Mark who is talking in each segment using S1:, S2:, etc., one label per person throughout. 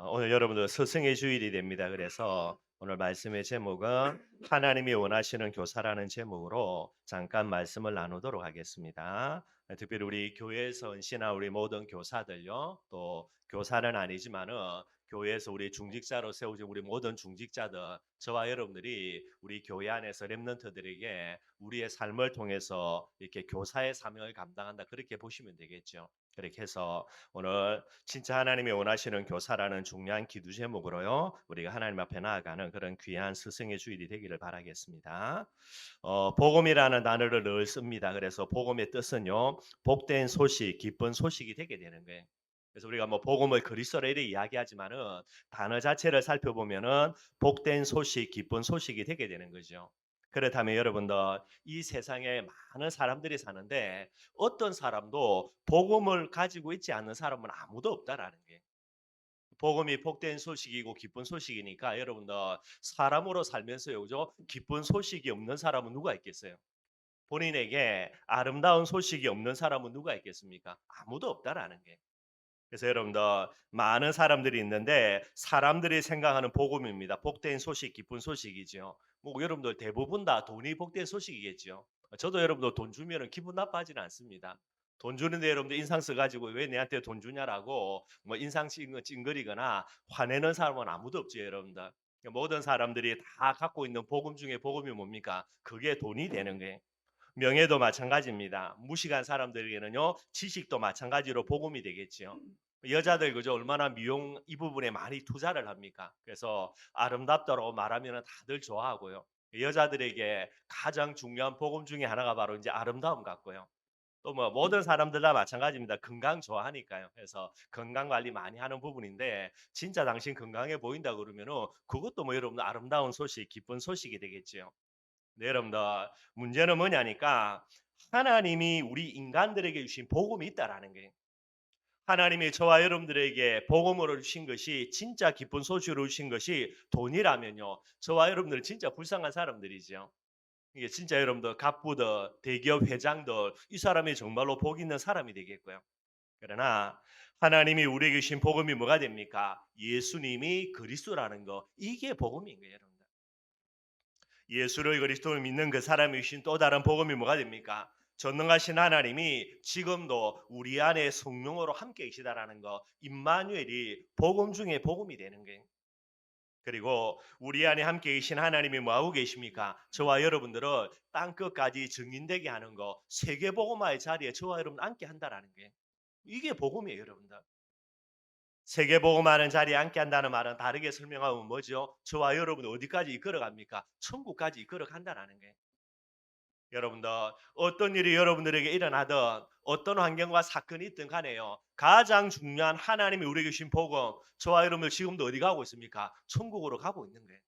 S1: 오늘 여러분들 스승의 주일이 됩니다. 그래서 오늘 말씀의 제목은 하나님이 원하시는 교사라는 제목으로 잠깐 말씀을 나누도록 하겠습니다. 특별히 우리 교회에서 은신한 우리 모든 교사들요, 또 교사는 아니지만은 교회에서 우리 중직자로 세우진 우리 모든 중직자들, 저와 여러분들이 우리 교회 안에서 렘넌트들에게 우리의 삶을 통해서 이렇게 교사의 사명을 감당한다, 그렇게 보시면 되겠죠. 그렇게 해서 오늘 진짜 하나님이 원하시는 교사라는 중요한 기도 제목으로요, 우리가 하나님 앞에 나아가는 그런 귀한 스승의 주일이 되기를 바라겠습니다. 복음이라는 단어를 늘 씁니다. 그래서 복음의 뜻은요, 복된 소식, 기쁜 소식이 되게 되는 거예요. 그래서 우리가 뭐 복음을 그리스도로 이렇게 이야기하지만은 단어 자체를 살펴보면은 복된 소식, 기쁜 소식이 되게 되는 거죠. 그렇다면 여러분들, 이 세상에 많은 사람들이 사는데 어떤 사람도 복음을 가지고 있지 않는 사람은 아무도 없다라는 게. 복음이 복된 소식이고 기쁜 소식이니까 여러분들, 사람으로 살면서요, 그죠? 기쁜 소식이 없는 사람은 누가 있겠어요? 본인에게 아름다운 소식이 없는 사람은 누가 있겠습니까? 아무도 없다라는 게. 그래서 여러분들, 많은 사람들이 있는데 사람들이 생각하는 복음입니다. 복된 소식, 기쁜 소식이죠. 뭐 여러분들 대부분 다 돈이 복된 소식이겠죠. 저도 여러분들 돈 주면은 기분 나빠하지는 않습니다. 돈 주는데 여러분들 인상 써가지고 왜 내한테 돈 주냐라고 뭐 인상 찡그리거나 화내는 사람은 아무도 없죠, 여러분들. 모든 사람들이 다 갖고 있는 복음 중에 복음이 뭡니까? 그게 돈이 되는 거예요. 명예도 마찬가지입니다. 무식한 사람들에게는요, 지식도 마찬가지로 복음이 되겠지요. 여자들 그죠? 얼마나 미용 이 부분에 많이 투자를 합니까? 그래서 아름답다고 말하면 다들 좋아하고요. 여자들에게 가장 중요한 복음 중에 하나가 바로 이제 아름다움 같고요. 또 뭐 모든 사람들 다 마찬가지입니다. 건강 좋아하니까요. 그래서 건강 관리 많이 하는 부분인데 진짜 당신 건강해 보인다 그러면은 그것도 뭐 여러분 아름다운 소식, 기쁜 소식이 되겠지요. 네, 여러분들, 문제는 뭐냐니까 하나님이 우리 인간들에게 주신 복음이 있다라는 거예요. 하나님이 저와 여러분들에게 복음으로 주신 것이 진짜 기쁜 소식으로 주신 것이 돈이라면요, 저와 여러분들 진짜 불쌍한 사람들이죠. 이게 진짜 여러분들 갑부들, 대기업 회장들, 이 사람이 정말로 복 있는 사람이 되겠고요. 그러나 하나님이 우리에게 주신 복음이 뭐가 됩니까? 예수님이 그리스도라는 거, 이게 복음인 거예요, 여러분들. 예수를 그리스도를 믿는 그 사람이 주신 또 다른 복음이 뭐가 됩니까? 전능하신 하나님이 지금도 우리 안에 성령으로 함께 계시다라는 거, 임마누엘이 복음 중에 복음이 되는 거예요. 그리고 우리 안에 함께 계신 하나님이 뭐하고 계십니까? 저와 여러분들을 땅끝까지 증인되게 하는 거, 세계복음화의 자리에 저와 여러분 앉게 한다라는 게, 이게 복음이에요, 여러분들. 세계복음하는 자리에 앉게 한다는 말은 다르게 설명하면 뭐죠? 저와 여러분 어디까지 이끌어갑니까? 천국까지 이끌어간다라는 게. 여러분들, 어떤 일이 여러분들에게 일어나든 어떤 환경과 사건이 있든 간에요, 가장 중요한 하나님이 우리에게 주신 복음, 저와 여러분들 지금도 어디 가고 있습니까? 천국으로 가고 있는 거예요.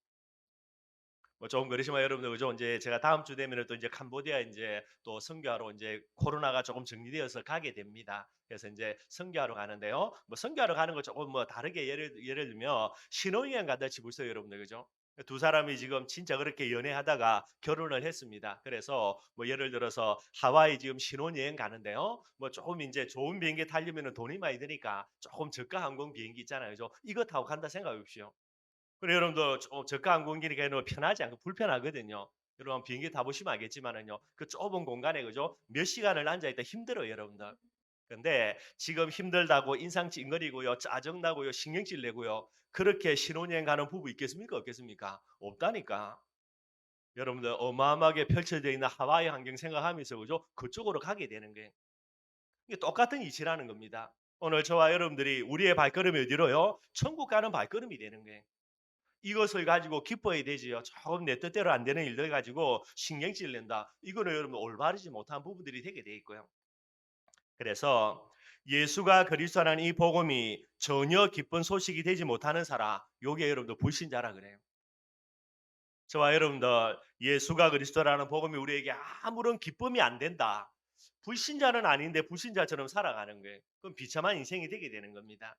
S1: 뭐 조금 그러시면 여러분들 그죠? 이제 제가 다음 주 되면은 또 이제 캄보디아 이제 또 선교하러 이제 코로나가 조금 정리되어서 가게 됩니다. 그래서 이제 선교하러 가는데요. 뭐 선교하러 가는 거 조금 뭐 다르게 예를 들면 신혼여행 가다 치보세요, 여러분들 그죠? 두 사람이 지금 진짜 그렇게 연애하다가 결혼을 했습니다. 그래서 뭐 예를 들어서 하와이 지금 신혼여행 가는데요. 뭐 조금 이제 좋은 비행기 타려면은 돈이 많이 드니까 조금 저가 항공 비행기 있잖아요, 그죠? 이거 타고 간다 생각해 보십시오. 그리고 여러분도 저가 항공기니까 너무 편하지 않고 불편하거든요. 여러분 비행기 타보시면 알겠지만은요, 그 좁은 공간에 그죠? 몇 시간을 앉아있다 힘들어요, 여러분들. 근데 지금 힘들다고 인상 찡그리고요, 짜증나고요, 신경질 내고요, 그렇게 신혼여행 가는 부부 있겠습니까? 없겠습니까? 없다니까. 여러분들 어마어마하게 펼쳐져 있는 하와이 환경 생각하면서 그죠? 그쪽으로 가게 되는 게, 이게 똑같은 이치라는 겁니다. 오늘 저와 여러분들이 우리의 발걸음이 어디로요? 천국 가는 발걸음이 되는 거예요. 이것을 가지고 기뻐야 되지요. 조금 내 뜻대로 안 되는 일들 가지고 신경질 낸다, 이거는 여러분 올바르지 못한 부분들이 되게 돼 있고요. 그래서 예수가 그리스도라는 이 복음이 전혀 기쁜 소식이 되지 못하는 사람, 요게 여러분들 불신자라 그래요. 저와 여러분들, 예수가 그리스도라는 복음이 우리에게 아무런 기쁨이 안 된다, 불신자는 아닌데 불신자처럼 살아가는 거예요. 그럼 비참한 인생이 되게 되는 겁니다.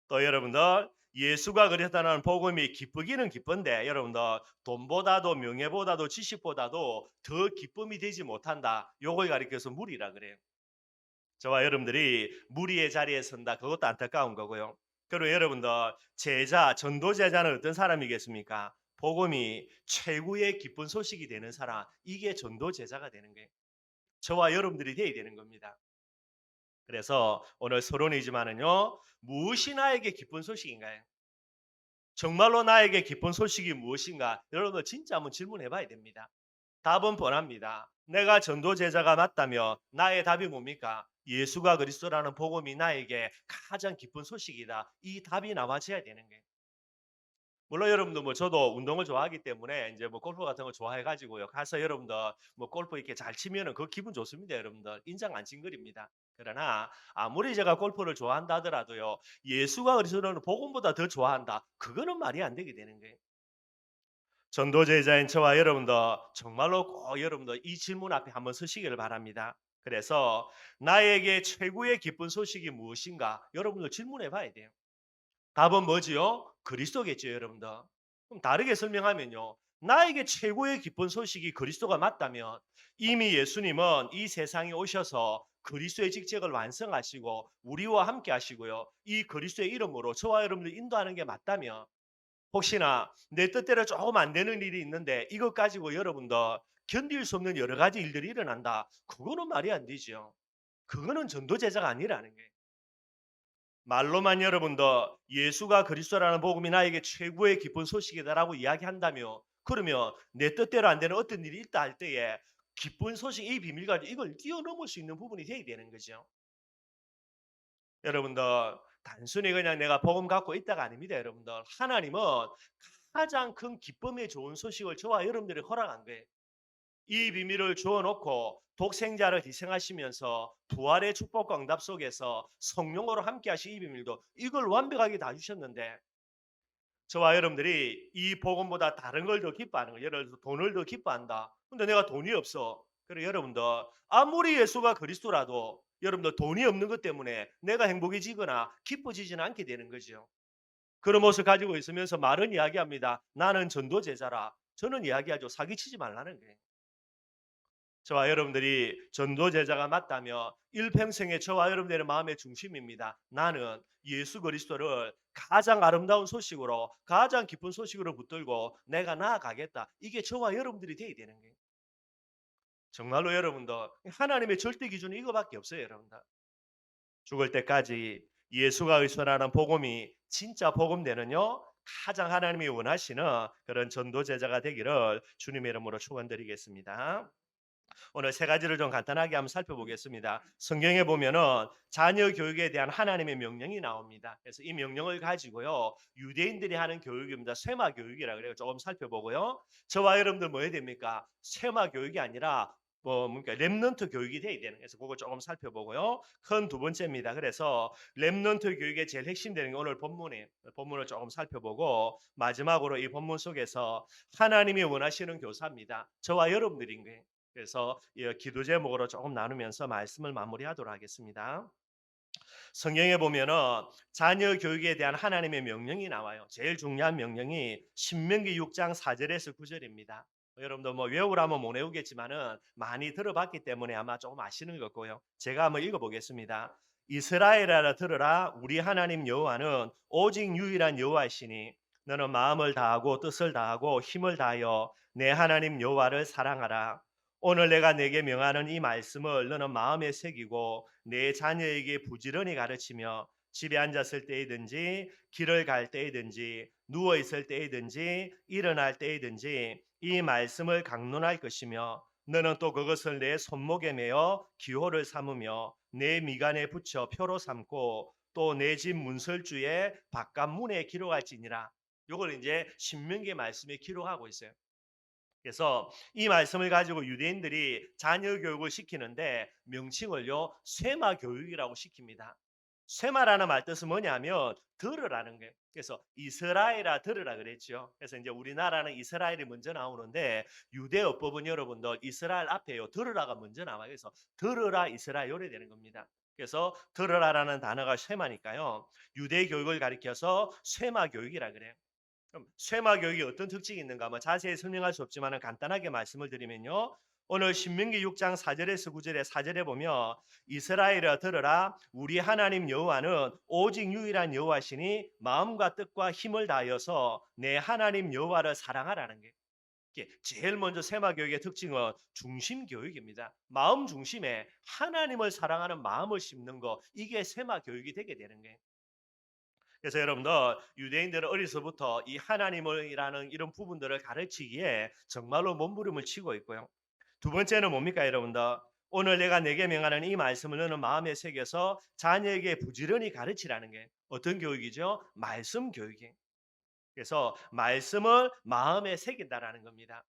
S1: 또 여러분들, 예수가 그랬다는 복음이 기쁘기는 기쁜데 여러분들, 돈보다도 명예보다도 지식보다도 더 기쁨이 되지 못한다, 요걸 가리켜서 무리라 그래요. 저와 여러분들이 무리의 자리에 선다, 그것도 안타까운 거고요. 그리고 여러분들 제자, 전도 제자는 어떤 사람이겠습니까? 복음이 최고의 기쁜 소식이 되는 사람, 이게 전도 제자가 되는 거예요. 저와 여러분들이 돼야 되는 겁니다. 그래서 오늘 서론이지만은요, 무엇이 나에게 기쁜 소식인가요? 정말로 나에게 기쁜 소식이 무엇인가? 여러분들 진짜 한번 질문해 봐야 됩니다. 답은 뻔합니다. 내가 전도 제자가 맞다면 나의 답이 뭡니까? 예수가 그리스도라는 복음이 나에게 가장 기쁜 소식이다. 이 답이 나와져야 되는 거예요. 물론 여러분들 뭐 저도 운동을 좋아하기 때문에 이제 뭐 골프 같은 거 좋아해 가지고요. 가서 여러분들 뭐 골프 이렇게 잘 치면은 그 기분 좋습니다, 여러분들. 인장 안 찡그립니다. 그러나 아무리 제가 골프를 좋아한다 하더라도요. 예수가 그리스도는 복음보다 더 좋아한다. 그거는 말이 안 되게 되는 거예요. 전도 제자인 저와 여러분들 정말로 꼭 여러분들 이 질문 앞에 한번 서시기를 바랍니다. 그래서 나에게 최고의 기쁜 소식이 무엇인가? 여러분들 질문해 봐야 돼요. 답은 뭐지요? 그리스도겠죠, 여러분들. 그럼 다르게 설명하면요. 나에게 최고의 기쁜 소식이 그리스도가 맞다면 이미 예수님은 이 세상에 오셔서 그리스도의 직책을 완성하시고 우리와 함께 하시고요. 이 그리스도의 이름으로 저와 여러분들 인도하는 게 맞다면 혹시나 내 뜻대로 조금 안 되는 일이 있는데 이것 가지고 여러분들 견딜 수 없는 여러 가지 일들이 일어난다. 그거는 말이 안 되죠. 그거는 전도 제자가 아니라는 거예요. 말로만 여러분들 예수가 그리스도라는 복음이 나에게 최고의 기쁜 소식이다라고 이야기한다며 그러면 내 뜻대로 안 되는 어떤 일이 있다 할 때에 기쁜 소식 이 비밀 가지고 이걸 뛰어넘을 수 있는 부분이 돼야 되는 거죠. 여러분들 단순히 그냥 내가 복음 갖고 있다가 아닙니다. 여러분들 하나님은 가장 큰 기쁨에 좋은 소식을 저와 여러분들이 허락한 거예요. 이 비밀을 주어놓고 독생자를 희생하시면서 부활의 축복과 응답 속에서 성령으로 함께 하신 이 비밀도 이걸 완벽하게 다 주셨는데 저와 여러분들이 이 복음보다 다른 걸 더 기뻐하는 거예요. 예를 들어서 돈을 더 기뻐한다. 근데 내가 돈이 없어. 그래 여러분들 아무리 예수가 그리스도라도 여러분들 돈이 없는 것 때문에 내가 행복해지거나 기뻐지지는 않게 되는 거죠. 그런 모습을 가지고 있으면서 말은 이야기합니다. 나는 전도 제자라. 저는 이야기하죠. 사기치지 말라는 거예요. 저와 여러분들이 전도 제자가 맞다며 일평생에 저와 여러분들의 마음의 중심입니다. 나는 예수 그리스도를 가장 아름다운 소식으로 가장 기쁜 소식으로 붙들고 내가 나아가겠다. 이게 저와 여러분들이 돼야 되는 거예요. 정말로 여러분들 하나님의 절대 기준이 이거밖에 없어요, 여러분들. 죽을 때까지 예수가 의존하는 복음이 진짜 복음되는요. 가장 하나님이 원하시는 그런 전도 제자가 되기를 주님의 이름으로 축원드리겠습니다. 오늘 세 가지를 좀 간단하게 한번 살펴보겠습니다. 성경에 보면은 자녀 교육에 대한 하나님의 명령이 나옵니다. 그래서 이 명령을 가지고요. 유대인들이 하는 교육입니다. 쇠마 교육이라 그래요. 조금 살펴보고요. 저와 여러분들 뭐 해야 됩니까? 쇠마 교육이 아니라 뭐 뭔가 렘넌트 교육이 돼야 되는 그래서 그거 조금 살펴보고요. 큰 두 번째입니다. 그래서 렘넌트 교육의 제일 핵심 되는 게 오늘 본문을 조금 살펴보고 마지막으로 이 본문 속에서 하나님이 원하시는 교사입니다. 저와 여러분들인 거예요. 그래서 기도 제목으로 조금 나누면서 말씀을 마무리하도록 하겠습니다. 성경에 보면은 자녀 교육에 대한 하나님의 명령이 나와요. 제일 중요한 명령이 신명기 6장 4절에서 9절입니다. 여러분도 뭐 외우라면 못 외우겠지만은 많이 들어봤기 때문에 아마 조금 아시는 것 같고요. 제가 한번 읽어보겠습니다. 이스라엘아 들으라 우리 하나님 여호와는 오직 유일한 여호와이시니 너는 마음을 다하고 뜻을 다하고 힘을 다하여 내 하나님 여호와를 사랑하라. 오늘 내가 내게 명하는 이 말씀을 너는 마음에 새기고 내 자녀에게 부지런히 가르치며 집에 앉았을 때이든지 길을 갈 때이든지 누워 있을 때이든지 일어날 때이든지 이 말씀을 강론할 것이며 너는 또 그것을 내 손목에 매어 기호를 삼으며 내 미간에 붙여 표로 삼고 또 내 집 문설주에 바깥 문에 기록할지니라. 요걸 이제 신명기 말씀에 기록하고 있어요. 그래서 이 말씀을 가지고 유대인들이 자녀 교육을 시키는데 명칭을요 쇠마 교육이라고 시킵니다. 쇠마라는 말 뜻은 뭐냐면 들으라는 거예요. 그래서 이스라엘아 들으라 그랬죠. 그래서 이제 우리나라는 이스라엘이 먼저 나오는데 유대어법은 여러분들 이스라엘 앞에요 들으라가 먼저 나와요. 그래서 들으라 이스라엘 요래 되는 겁니다. 그래서 들으라라는 단어가 쇠마니까요. 유대 교육을 가리켜서 쇠마 교육이라 그래요. 그럼 쇠마 교육이 어떤 특징이 있는가? 뭐 자세히 설명할 수 없지만 간단하게 말씀을 드리면요. 오늘 신명기 6장 4절에서 9절에 4절에 보면 이스라엘아 들으라 우리 하나님 여호와는 오직 유일한 여호와시니 마음과 뜻과 힘을 다하여서 내 하나님 여호와를 사랑하라는 게 이게 제일 먼저 세마 교육의 특징은 중심 교육입니다. 마음 중심에 하나님을 사랑하는 마음을 심는 거 이게 세마 교육이 되게 되는 거예요. 그래서 여러분들 유대인들은 어려서부터 이 하나님이라는 이런 부분들을 가르치기에 정말로 몸부림을 치고 있고요. 두 번째는 뭡니까 여러분들? 오늘 내가 내게 명하는 이 말씀을 너는 마음에 새겨서 자녀에게 부지런히 가르치라는 게 어떤 교육이죠? 말씀 교육이에요. 그래서 말씀을 마음에 새긴다라는 겁니다.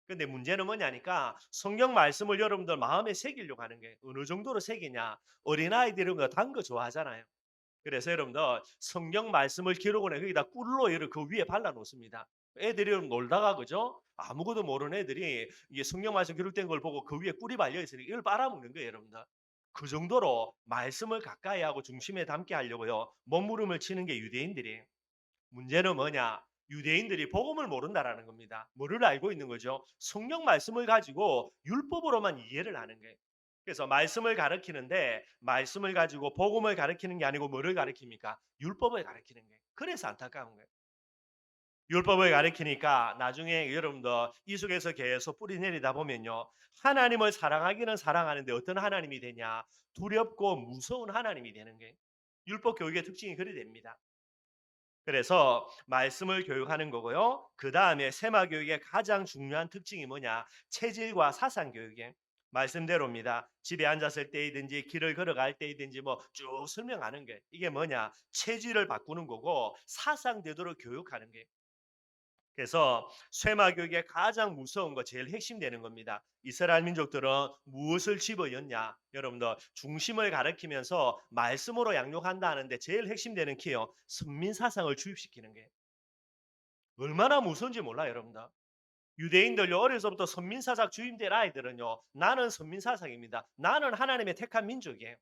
S1: 근데 문제는 뭐냐니까 성경 말씀을 여러분들 마음에 새기려고 하는 게 어느 정도로 새기냐? 어린아이들은 단거 좋아하잖아요. 그래서 여러분들 성경 말씀을 기록을 해 거기다 꿀로 이렇게 그 위에 발라 놓습니다. 애들이 놀다가 그죠? 아무것도 모르는 애들이 이게 성경 말씀 기록된 걸 보고 그 위에 꿀이 발려 있으니까 이걸 빨아먹는 거예요, 여러분들. 그 정도로 말씀을 가까이 하고 중심에 담게 하려고요. 몸부림을 치는 게 유대인들이에요. 문제는 뭐냐? 유대인들이 복음을 모른다라는 겁니다. 뭐를 알고 있는 거죠? 성경 말씀을 가지고 율법으로만 이해를 하는 거예요. 그래서 말씀을 가르치는데 말씀을 가지고 복음을 가르치는 게 아니고 뭐를 가르칩니까? 율법을 가르치는 거예요. 그래서 안타까운 거예요. 율법을 가르치니까 나중에 여러분들 이 속에서 계속 뿌리 내리다 보면요. 하나님을 사랑하기는 사랑하는데 어떤 하나님이 되냐? 두렵고 무서운 하나님이 되는 거예요. 율법 교육의 특징이 그리 됩니다. 그래서 말씀을 교육하는 거고요. 그다음에 세마 교육의 가장 중요한 특징이 뭐냐? 체질과 사상 교육에 말씀대로입니다. 집에 앉았을 때이든지 길을 걸어갈 때이든지 뭐 쭉 설명하는 게 이게 뭐냐? 체질을 바꾸는 거고 사상되도록 교육하는 게 그래서 쇠마 교육의 가장 무서운 거 제일 핵심되는 겁니다. 이스라엘 민족들은 무엇을 집어였냐? 여러분들 중심을 가리키면서 말씀으로 양육한다는데 제일 핵심되는 키요. 선민 사상을 주입시키는 게 얼마나 무서운지 몰라 여러분들. 유대인들요 어려서부터 선민 사상 주입된 아이들은요. 나는 선민 사상입니다. 나는 하나님의 택한 민족이에요.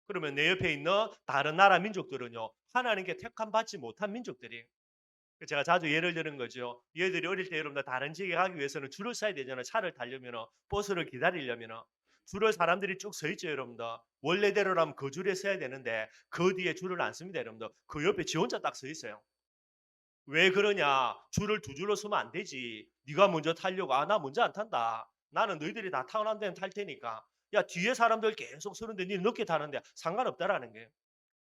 S1: 그러면 내 옆에 있는 다른 나라 민족들은요. 하나님께 택함 받지 못한 민족들이에요. 제가 자주 예를 드는 거죠. 얘들이 어릴 때 여러분들 다른 지역에 가기 위해서는 줄을 서야 되잖아요. 차를 타려면 버스를 기다리려면 줄을 사람들이 쭉 서 있죠, 여러분들. 원래대로라면 그 줄에 서야 되는데 그 뒤에 줄을 안 씁니다, 여러분들. 그 옆에 지 혼자 딱 서 있어요. 왜 그러냐? 줄을 두 줄로 서면 안 되지. 네가 먼저 타려고. 아, 나 먼저 안 탄다. 나는 너희들이 다 타고 난 데는 탈 테니까. 야, 뒤에 사람들 계속 서는데 니는 늦게 타는데 상관없다라는 게.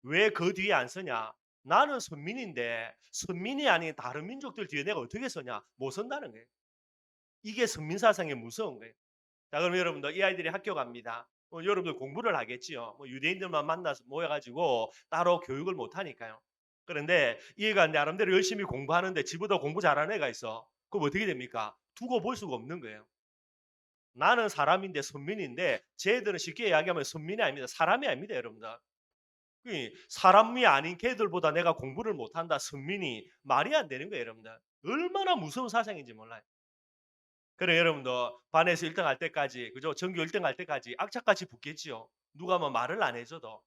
S1: 왜 그 뒤에 안 서냐? 나는 선민인데 선민이 아닌 다른 민족들 뒤에 내가 어떻게 서냐? 못 선다는 거예요. 이게 선민 사상의 무서운 거예요. 자, 그럼 여러분들 이 아이들이 학교 갑니다. 여러분들 공부를 하겠지요. 뭐 유대인들만 만나서 모여가지고 따로 교육을 못 하니까요. 그런데 이 애가 나름대로 열심히 공부하는데 지보다 공부 잘하는 애가 있어. 그럼 어떻게 됩니까? 두고 볼 수가 없는 거예요. 나는 사람인데 선민인데 쟤들은 쉽게 이야기하면 선민이 아닙니다. 사람이 아닙니다, 여러분들. 사람이 아닌 걔들보다 내가 공부를 못한다. 선민이 말이 안 되는 거예요, 여러분들. 얼마나 무서운 사상인지 몰라요. 그래 여러분들 반에서 1등 할 때까지 그죠? 전교 1등 할 때까지 악착같이 붙겠지요. 누가 뭐 말을 안 해줘도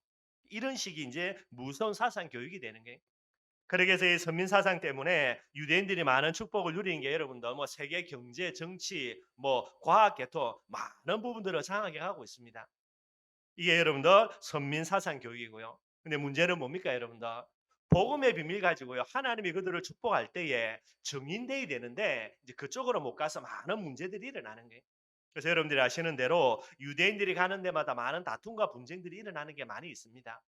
S1: 이런 식이 이제 무서운 사상 교육이 되는 게. 그러기 위해서 이 선민 사상 때문에 유대인들이 많은 축복을 누리는 게 여러분들 뭐 세계 경제, 정치, 뭐 과학, 개토 많은 부분들을 장악해 가고 있습니다. 이게 여러분들 선민 사상 교육이고요. 근데 문제는 뭡니까 여러분들? 복음의 비밀 가지고요. 하나님이 그들을 축복할 때에 정인되이 되는데 이제 그쪽으로 못 가서 많은 문제들이 일어나는 거예요. 그래서 여러분들이 아시는 대로 유대인들이 가는 데마다 많은 다툼과 분쟁들이 일어나는 게 많이 있습니다.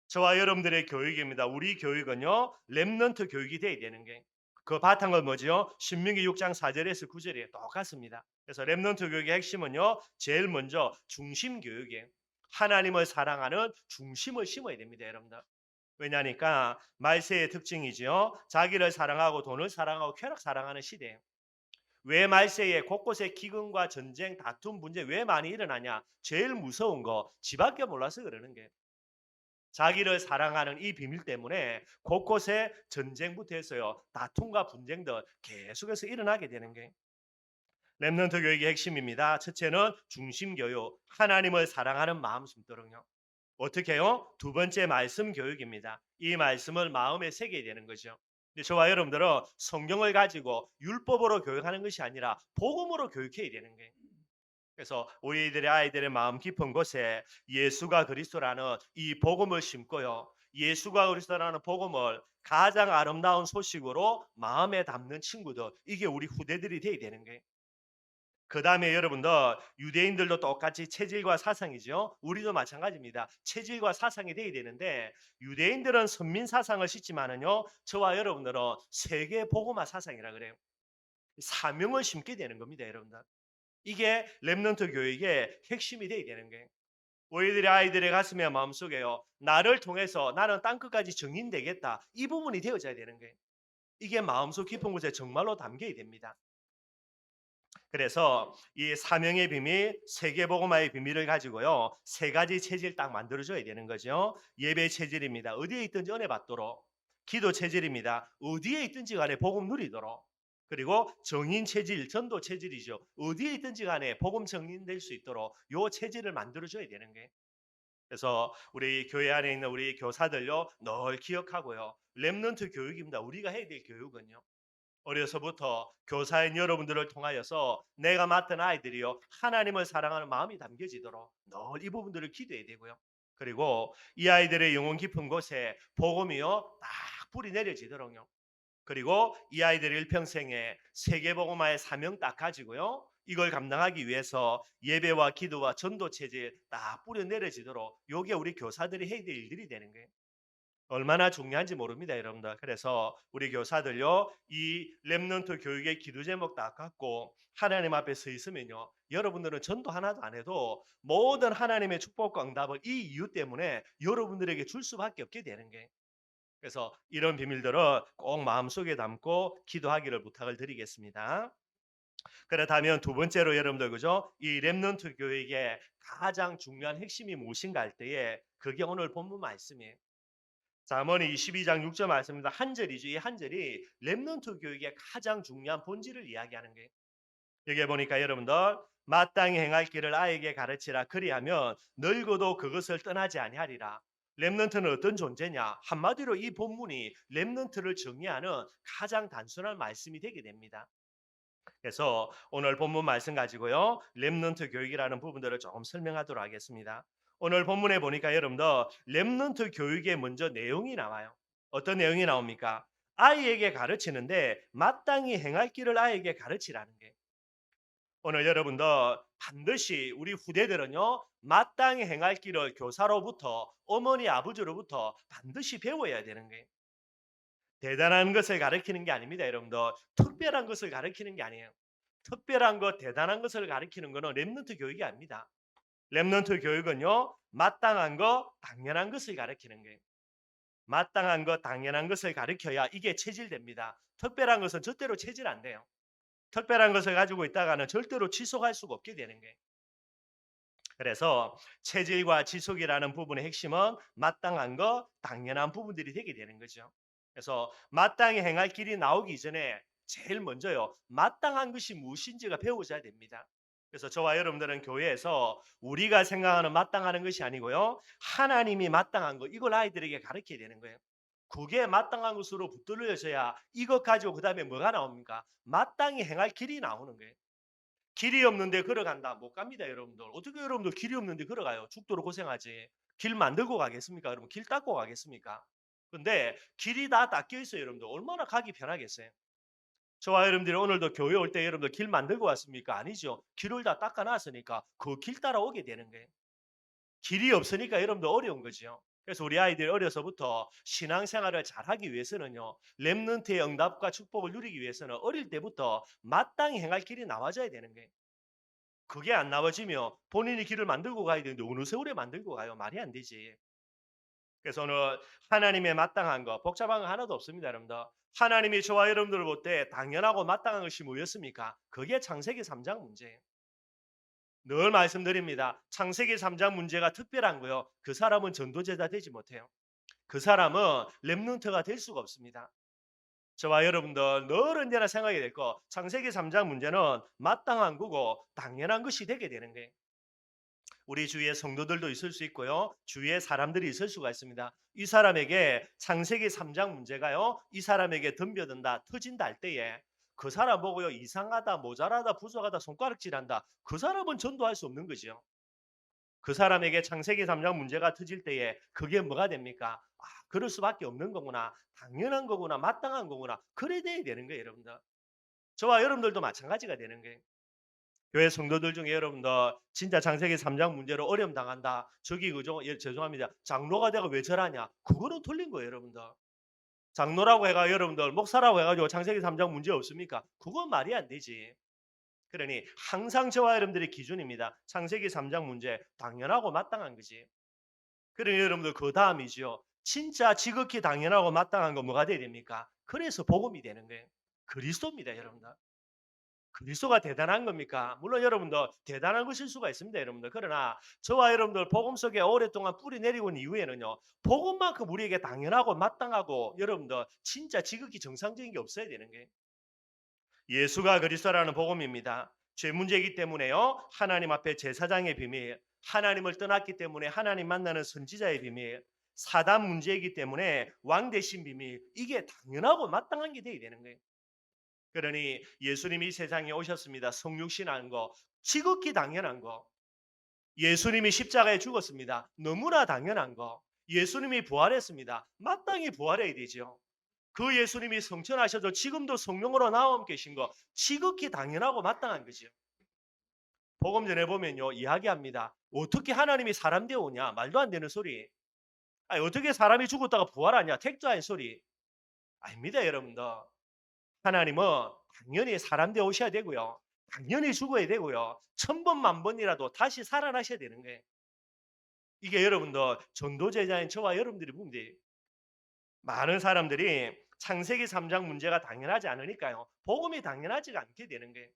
S1: 저와 여러분들의 교육입니다. 우리 교육은요. 렘넌트 교육이 돼야 되는 게. 그 바탕은 뭐죠? 신명기 6장 4절에서 9절에 똑같습니다. 그래서 렘넌트 교육의 핵심은요. 제일 먼저 중심 교육이에요. 하나님을 사랑하는 중심을 심어야 됩니다, 여러분들. 왜냐니까 말세의 특징이지요. 자기를 사랑하고 돈을 사랑하고 쾌락 사랑하는 시대예요. 왜 말세에 곳곳에 기근과 전쟁, 다툼, 문제 왜 많이 일어나냐? 제일 무서운 거 지밖에 몰라서 그러는 게. 자기를 사랑하는 이 비밀 때문에 곳곳에 전쟁부터 해서요. 다툼과 분쟁들 계속해서 일어나게 되는 게 렘넌트 교육의 핵심입니다. 첫째는 중심 교육, 하나님을 사랑하는 마음 숨도록요. 어떻게 해요? 두 번째 말씀 교육입니다. 이 말씀을 마음에 새겨야 되는 거죠. 근데 저와 여러분들은 성경을 가지고 율법으로 교육하는 것이 아니라 복음으로 교육해야 되는 거예요. 그래서 우리들의 아이들의 마음 깊은 곳에 예수가 그리스도라는 이 복음을 심고요. 예수가 그리스도라는 복음을 가장 아름다운 소식으로 마음에 담는 친구들, 이게 우리 후대들이 돼야 되는 거예요. 그 다음에 여러분들, 유대인들도 똑같이 체질과 사상이죠. 우리도 마찬가지입니다. 체질과 사상이 돼야 되는데, 유대인들은 선민 사상을 싣지만은요, 저와 여러분들은 세계 복음화 사상이라 그래요. 사명을 심게 되는 겁니다, 여러분들. 이게 렘넌트 교육의 핵심이 돼야 되는 거예요. 우리들의 아이들의 가슴에 마음속에요, 나를 통해서 나는 땅끝까지 증인되겠다, 이 부분이 되어져야 되는 거예요. 이게 마음속 깊은 곳에 정말로 담겨야 됩니다. 그래서 이 사명의 비밀, 세계복음화의 비밀을 가지고요, 세 가지 체질 딱 만들어줘야 되는 거죠. 예배 체질입니다. 어디에 있든지 은혜 받도록. 기도 체질입니다. 어디에 있든지 간에 복음 누리도록. 그리고 정인 체질, 전도 체질이죠. 어디에 있든지 간에 복음 정인될 수 있도록 요 체질을 만들어줘야 되는 거예요. 그래서 우리 교회 안에 있는 우리 교사들요, 늘 기억하고요. 렘넌트 교육입니다. 우리가 해야 될 교육은요. 어려서부터 교사인 여러분들을 통하여서 내가 맡은 아이들이요, 하나님을 사랑하는 마음이 담겨지도록 늘 이 부분들을 기도해야 되고요. 그리고 이 아이들의 영혼 깊은 곳에 복음이요, 딱 뿌리 내려지도록요. 그리고 이 아이들의 일평생에 세계복음화의 사명 딱 가지고요, 이걸 감당하기 위해서 예배와 기도와 전도 체질 딱 뿌려 내려지도록, 요게 우리 교사들이 해야 될 일들이 되는 거예요. 얼마나 중요한지 모릅니다, 여러분들. 그래서 우리 교사들요, 이 렘넌트 교육의 기도 제목 딱 갖고 하나님 앞에 서 있으면요, 여러분들은 전도 하나도 안 해도 모든 하나님의 축복과 응답을 이 이유 때문에 여러분들에게 줄 수밖에 없게 되는 게. 그래서 이런 비밀들을 꼭 마음속에 담고 기도하기를 부탁을 드리겠습니다. 그렇다면 두 번째로 여러분들, 그죠? 이 렘넌트 교육의 가장 중요한 핵심이 무엇인가 할 때에, 그게 오늘 본문 말씀이에요. 잠언 22장 6절 말씀입니다. 한 절이죠. 이 한 절이 렘넌트 교육의 가장 중요한 본질을 이야기하는 거예요. 여기 보니까 여러분들, 마땅히 행할 길을 아이에게 가르치라. 그리하면 늙어도 그것을 떠나지 아니하리라. 렘넌트는 어떤 존재냐? 한마디로 이 본문이 렘넌트를 정의하는 가장 단순한 말씀이 되게 됩니다. 그래서 오늘 본문 말씀 가지고요, 렘넌트 교육이라는 부분들을 조금 설명하도록 하겠습니다. 오늘 본문에 보니까 여러분들, 렘넌트 교육에 먼저 내용이 나와요. 어떤 내용이 나옵니까? 아이에게 가르치는데 마땅히 행할 길을 아이에게 가르치라는 게. 오늘 여러분들, 반드시 우리 후대들은요, 마땅히 행할 길을 교사로부터, 어머니 아버지로부터 반드시 배워야 되는 거예요. 대단한 것을 가르치는 게 아닙니다, 여러분들. 특별한 것을 가르치는 게 아니에요. 특별한 것, 대단한 것을 가르치는 것은 렘넌트 교육이 아닙니다. 렘넌트 교육은요, 마땅한 것, 당연한 것을 가르치는 거예요. 마땅한 것, 당연한 것을 가르쳐야 이게 체질됩니다. 특별한 것은 절대로 체질 안 돼요. 특별한 것을 가지고 있다가는 절대로 지속할 수가 없게 되는 거예요. 그래서 체질과 지속이라는 부분의 핵심은 마땅한 것, 당연한 부분들이 되게 되는 거죠. 그래서 마땅히 행할 길이 나오기 전에 제일 먼저요, 마땅한 것이 무엇인지가 배워져야 됩니다. 그래서 저와 여러분들은 교회에서 우리가 생각하는 마땅하는 것이 아니고요, 하나님이 마땅한 것, 이걸 아이들에게 가르쳐야 되는 거예요. 그게 마땅한 것으로 붙들려져야 이것 가지고 그 다음에 뭐가 나옵니까? 마땅히 행할 길이 나오는 거예요. 길이 없는데 걸어간다, 못 갑니다, 여러분들. 어떻게 여러분들 길이 없는데 걸어가요? 죽도록 고생하지. 길 만들고 가겠습니까? 여러분, 길 닦고 가겠습니까? 근데 길이 다 닦여 있어요, 여러분들. 얼마나 가기 편하겠어요? 저와 여러분들이 오늘도 교회 올 때 여러분들 길 만들고 왔습니까? 아니죠. 길을 다 닦아놨으니까 그 길 따라 오게 되는 거예요. 길이 없으니까 여러분들 어려운 거죠. 그래서 우리 아이들이 어려서부터 신앙생활을 잘하기 위해서는요, 렘넌트의 응답과 축복을 누리기 위해서는 어릴 때부터 마땅히 행할 길이 나와줘야 되는 거예요. 그게 안 나와지면 본인이 길을 만들고 가야 되는데 어느 세월에 만들고 가요? 말이 안 되지. 그래서 오늘 하나님의 마땅한 거, 복잡한 거 하나도 없습니다, 여러분들. 하나님이 저와 여러분들을 볼 때 당연하고 마땅한 것이 뭐였습니까? 그게 창세기 3장 문제예요. 늘 말씀드립니다. 창세기 3장 문제가 특별한 거요, 그 사람은 전도제자 되지 못해요. 그 사람은 렘넌트가 될 수가 없습니다. 저와 여러분들 늘 언제나 생각이 될 거, 창세기 3장 문제는 마땅한 거고 당연한 것이 되게 되는 거예요. 우리 주위에 성도들도 있을 수 있고요, 주위에 사람들이 있을 수가 있습니다. 이 사람에게 창세기 3장 문제가요, 이 사람에게 덤벼든다, 터진다 할 때에 그 사람 보고요 이상하다, 모자라다, 부족하다, 손가락질한다. 그 사람은 전도할 수 없는 거죠. 그 사람에게 창세기 3장 문제가 터질 때에 그게 뭐가 됩니까? 아, 그럴 수밖에 없는 거구나. 당연한 거구나. 마땅한 거구나. 그래 돼야 되는 거예요, 여러분들. 저와 여러분들도 마찬가지가 되는 거예요. 교회 성도들 중에 여러분들 진짜 창세기 3장 문제로 어려움 당한다. 저기 그죠? 예, 죄송합니다. 장로가 되고 왜 저러냐? 그거는 틀린 거예요, 여러분들. 장로라고 해가 여러분들 목사라고 해가지고 창세기 3장 문제 없습니까? 그건 말이 안 되지. 그러니 항상 저와 여러분들의 기준입니다. 창세기 3장 문제 당연하고 마땅한 거지. 그러니 여러분들 그 다음이죠. 진짜 지극히 당연하고 마땅한 거 뭐가 돼야 됩니까? 그래서 복음이 되는 거예요. 그리스도입니다, 여러분들. 그리스도가 대단한 겁니까? 물론 여러분들 대단한 것일 수가 있습니다, 여러분들. 그러나 저와 여러분들 복음 속에 오랫동안 뿌리 내리고 온 이후에는요. 복음만큼 우리에게 당연하고 마땅하고 여러분들 진짜 지극히 정상적인 게 없어야 되는 거예요. 예수가 그리스도라는 복음입니다. 죄 문제이기 때문에요. 하나님 앞에 제사장의 비밀, 하나님을 떠났기 때문에 하나님 만나는 선지자의 비밀, 사단 문제이기 때문에 왕 대신 비밀, 이게 당연하고 마땅한 게 돼야 되는 거예요. 그러니 예수님이 세상에 오셨습니다. 성육신한 거, 지극히 당연한 거. 예수님이 십자가에 죽었습니다. 너무나 당연한 거. 예수님이 부활했습니다. 마땅히 부활해야 되죠. 그 예수님이 성천하셔서 지금도 성령으로 나와 계신 거 지극히 당연하고 마땅한 거죠. 복음 전에 보면요 이야기합니다. 어떻게 하나님이 사람 되어 오냐? 말도 안 되는 소리. 아니, 어떻게 사람이 죽었다가 부활하냐? 택도 아닌 소리. 아닙니다, 여러분들. 하나님은 당연히 사람 되어 오셔야 되고요. 당연히 죽어야 되고요. 1000번 만번이라도 다시 살아나셔야 되는 거예요. 이게 여러분들 전도 제자인 저와 여러분들이 보면 돼요. 많은 사람들이 창세기 3장 문제가 당연하지 않으니까요. 복음이 당연하지가 않게 되는 거예요.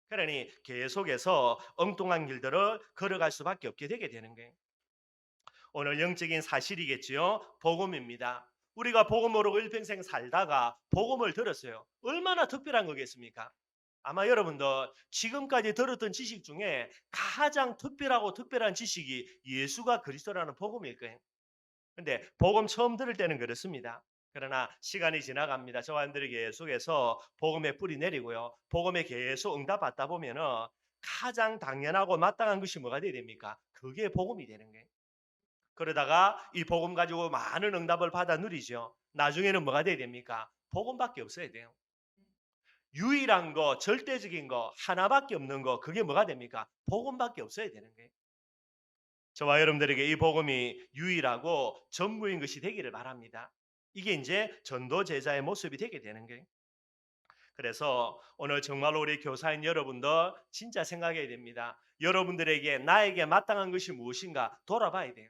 S1: 그러니 계속해서 엉뚱한 길들을 걸어갈 수밖에 없게 되게 되는 거예요. 오늘 영적인 사실이겠지요. 복음입니다. 우리가 복음으로 일평생 살다가 복음을 들었어요. 얼마나 특별한 거겠습니까? 아마 여러분들 지금까지 들었던 지식 중에 가장 특별하고 특별한 지식이 예수가 그리스도라는 복음일 거예요. 근데 복음 처음 들을 때는 그렇습니다. 그러나 시간이 지나갑니다. 저와 여러분들이 계속해서 복음에 뿌리 내리고요. 복음에 계속 응답받다 보면은 가장 당연하고 마땅한 것이 뭐가 돼야 됩니까? 그게 복음이 되는 거예요. 그러다가 이 복음 가지고 많은 응답을 받아 누리죠. 나중에는 뭐가 돼야 됩니까? 복음밖에 없어야 돼요. 유일한 거, 절대적인 거, 하나밖에 없는 거, 그게 뭐가 됩니까? 복음밖에 없어야 되는 거예요. 저와 여러분들에게 이 복음이 유일하고 전부인 것이 되기를 바랍니다. 이게 이제 전도 제자의 모습이 되게 되는 거예요. 그래서 오늘 정말로 우리 교사인 여러분들 진짜 생각해야 됩니다. 여러분들에게 나에게 마땅한 것이 무엇인가 돌아봐야 돼요.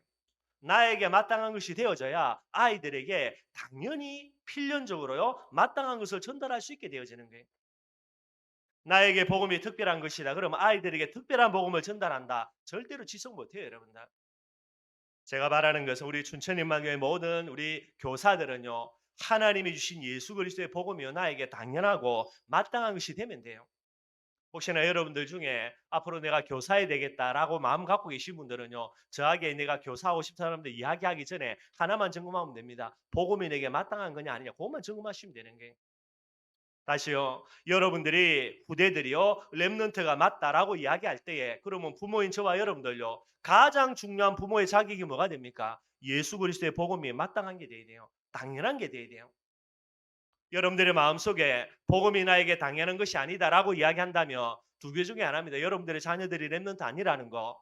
S1: 나에게 마땅한 것이 되어져야 아이들에게 당연히 필연적으로요 마땅한 것을 전달할 수 있게 되어지는 거예요. 나에게 복음이 특별한 것이다. 그러면 아이들에게 특별한 복음을 전달한다. 절대로 지속 못해요, 여러분들. 제가 말하는 것은 우리 춘천인만교회 모든 우리 교사들은요. 하나님이 주신 예수 그리스도의 복음이요 나에게 당연하고 마땅한 것이 되면 돼요. 혹시나 여러분들 중에 앞으로 내가 교사야 되겠다라고 마음 갖고 계신 분들은요. 저에게 내가 교사하고 싶은 사람들 이야기하기 전에 하나만 점검하면 됩니다. 복음이 내게 마땅한 거냐 아니냐 그것만 점검하시면 되는 게. 다시요. 여러분들이 후대들이요. 렘넌트가 맞다라고 이야기할 때에 그러면 부모인 저와 여러분들요. 가장 중요한 부모의 자격이 뭐가 됩니까? 예수 그리스도의 복음이 마땅한 게 돼야 돼요. 당연한 게 돼야 돼요. 여러분들의 마음속에 복음이 나에게 당연한 것이 아니다라고 이야기한다면 두 개 중에 하나입니다. 여러분들의 자녀들이 렘넌트 아니라는 거.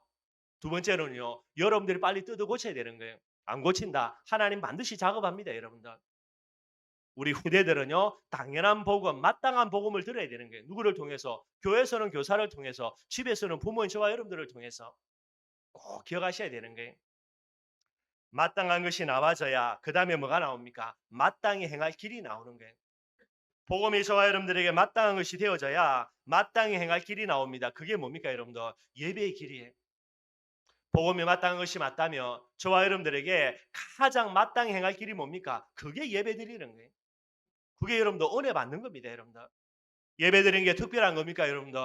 S1: 두 번째는요. 여러분들이 빨리 뜯어 고쳐야 되는 거예요. 안 고친다. 하나님 반드시 작업합니다, 여러분들. 우리 후대들은요. 당연한 복음, 마땅한 복음을 들어야 되는 거예요. 누구를 통해서? 교회에서는 교사를 통해서, 집에서는 부모인 저와 여러분들을 통해서 꼭 기억하셔야 되는 거예요. 마땅한 것이 나와져야 그 다음에 뭐가 나옵니까? 마땅히 행할 길이 나오는 거예요. 복음이 저와 여러분들에게 마땅한 것이 되어져야 마땅히 행할 길이 나옵니다. 그게 뭡니까 여러분들? 예배의 길이에요. 복음이 마땅한 것이 맞다면 저와 여러분들에게 가장 마땅히 행할 길이 뭡니까? 그게 예배 드리는 거예요. 그게 여러분들 은혜 받는 겁니다. 여러분들. 예배 드리는 게 특별한 겁니까 여러분들?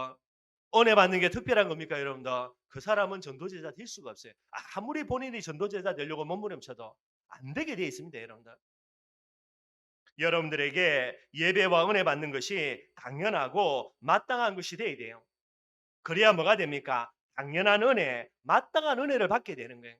S1: 은혜 받는 게 특별한 겁니까 여러분들? 그 사람은 전도제자 될 수가 없어요. 아무리 본인이 전도제자 되려고 몸부림쳐도 안 되게 되어 있습니다. 여러분들. 여러분들에게 예배와 은혜 받는 것이 당연하고 마땅한 것이 돼야 돼요. 그래야 뭐가 됩니까? 당연한 은혜, 마땅한 은혜를 받게 되는 거예요.